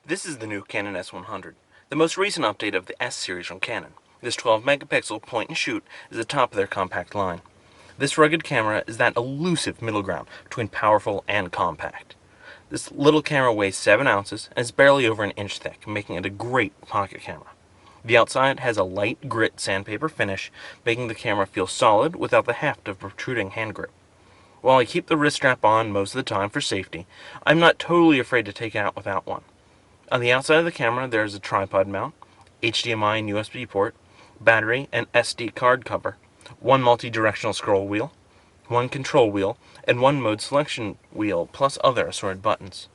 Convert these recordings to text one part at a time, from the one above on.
This is the new Canon S100, the most recent update of the S series from Canon. This 12 megapixel point and shoot is the top of their compact line. This rugged camera is that elusive middle ground between powerful and compact. This little camera weighs 7 ounces and is barely over an inch thick, making it a great pocket camera. The outside has a light grit sandpaper finish, making the camera feel solid without the heft of protruding hand grip. While I keep the wrist strap on most of the time for safety, I'm not totally afraid to take it out without one. On the outside of the camera there is a tripod mount, HDMI and USB port, battery and SD card cover, one multi-directional scroll wheel, one control wheel, and one mode selection wheel, plus other assorted buttons.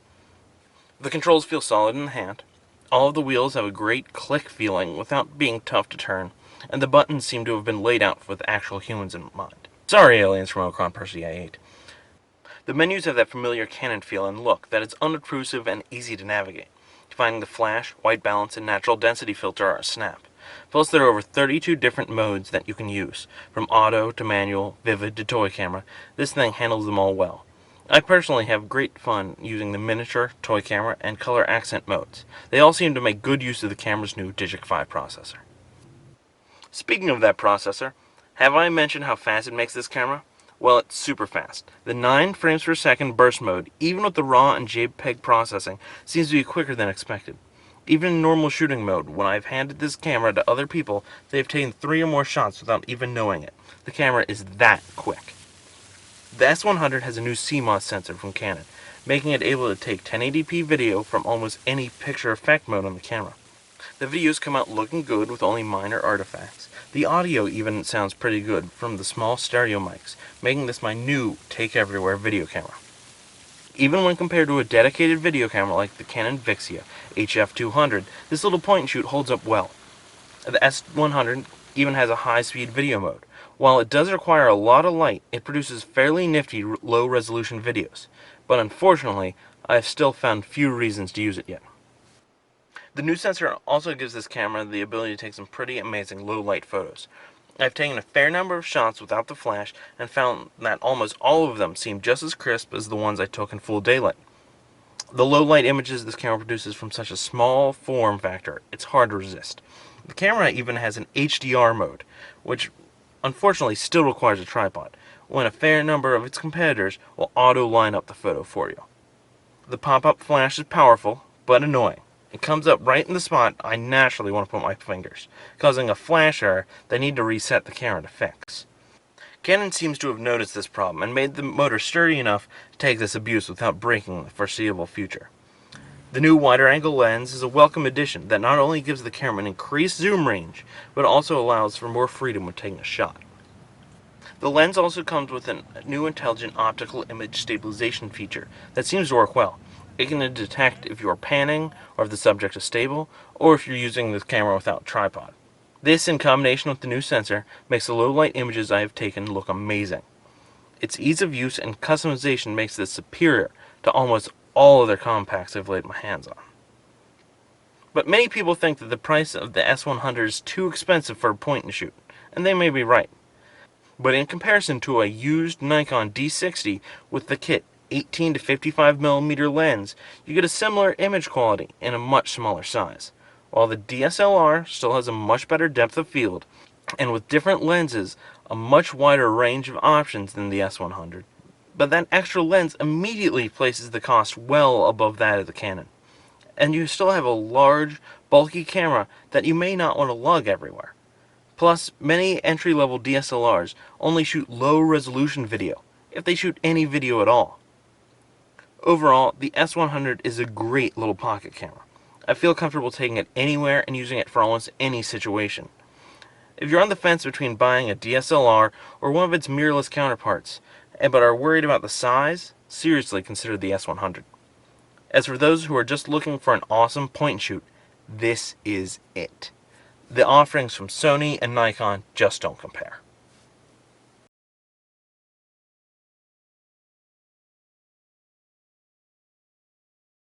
The controls feel solid in the hand. All of the wheels have a great click feeling without being tough to turn, and the buttons seem to have been laid out with actual humans in mind. Sorry, aliens from Ocron Percy I ate. The menus have that familiar Canon feel and look that is unobtrusive and easy to navigate. Finding the flash, white balance, and natural density filter are a snap. Plus there are over 32 different modes that you can use, from auto to manual, vivid to toy camera. This thing handles them all well. I personally have great fun using the miniature, toy camera, and color accent modes. They all seem to make good use of the camera's new Digic 5 processor. Speaking of that processor, have I mentioned how fast it makes this camera? Well, it's super fast. The 9 frames per second burst mode, even with the RAW and JPEG processing, seems to be quicker than expected. Even in normal shooting mode, when I've handed this camera to other people, they've taken 3 or more shots without even knowing it. The camera is that quick. The S100 has a new CMOS sensor from Canon, making it able to take 1080p video from almost any picture effect mode on the camera. The videos come out looking good with only minor artifacts. The audio even sounds pretty good from the small stereo mics, making this my new take-everywhere video camera. Even when compared to a dedicated video camera like the Canon Vixia HF200, this little point-and-shoot holds up well. The S100 even has a high-speed video mode. While it does require a lot of light, it produces fairly nifty low-resolution videos. But unfortunately, I have still found few reasons to use it yet. The new sensor also gives this camera the ability to take some pretty amazing low-light photos. I've taken a fair number of shots without the flash and found that almost all of them seem just as crisp as the ones I took in full daylight. The low-light images this camera produces from such a small form factor, it's hard to resist. The camera even has an HDR mode, which unfortunately still requires a tripod, when a fair number of its competitors will auto-line up the photo for you. The pop-up flash is powerful, but annoying. It comes up right in the spot I naturally want to put my fingers, causing a flash error that I need to reset the camera to fix. Canon seems to have noticed this problem and made the motor sturdy enough to take this abuse without breaking in the foreseeable future. The new wider angle lens is a welcome addition that not only gives the camera an increased zoom range, but also allows for more freedom when taking a shot. The lens also comes with a new intelligent optical image stabilization feature that seems to work well. It can detect if you are panning, or if the subject is stable, or if you're using the camera without a tripod. This, in combination with the new sensor, makes the low-light images I have taken look amazing. Its ease of use and customization makes this superior to almost all other compacts I've laid my hands on. But many people think that the price of the S100 is too expensive for a point-and-shoot, and they may be right. But in comparison to a used Nikon D60 with the kit 18 to 55mm lens, you get a similar image quality in a much smaller size. While the DSLR still has a much better depth of field, and with different lenses, a much wider range of options than the S100. But that extra lens immediately places the cost well above that of the Canon. And you still have a large, bulky camera that you may not want to lug everywhere. Plus, many entry-level DSLRs only shoot low-resolution video, if they shoot any video at all. Overall, the S100 is a great little pocket camera. I feel comfortable taking it anywhere and using it for almost any situation. If you're on the fence between buying a DSLR or one of its mirrorless counterparts, but are worried about the size, seriously consider the S100. As for those who are just looking for an awesome point-and-shoot, this is it. The offerings from Sony and Nikon just don't compare.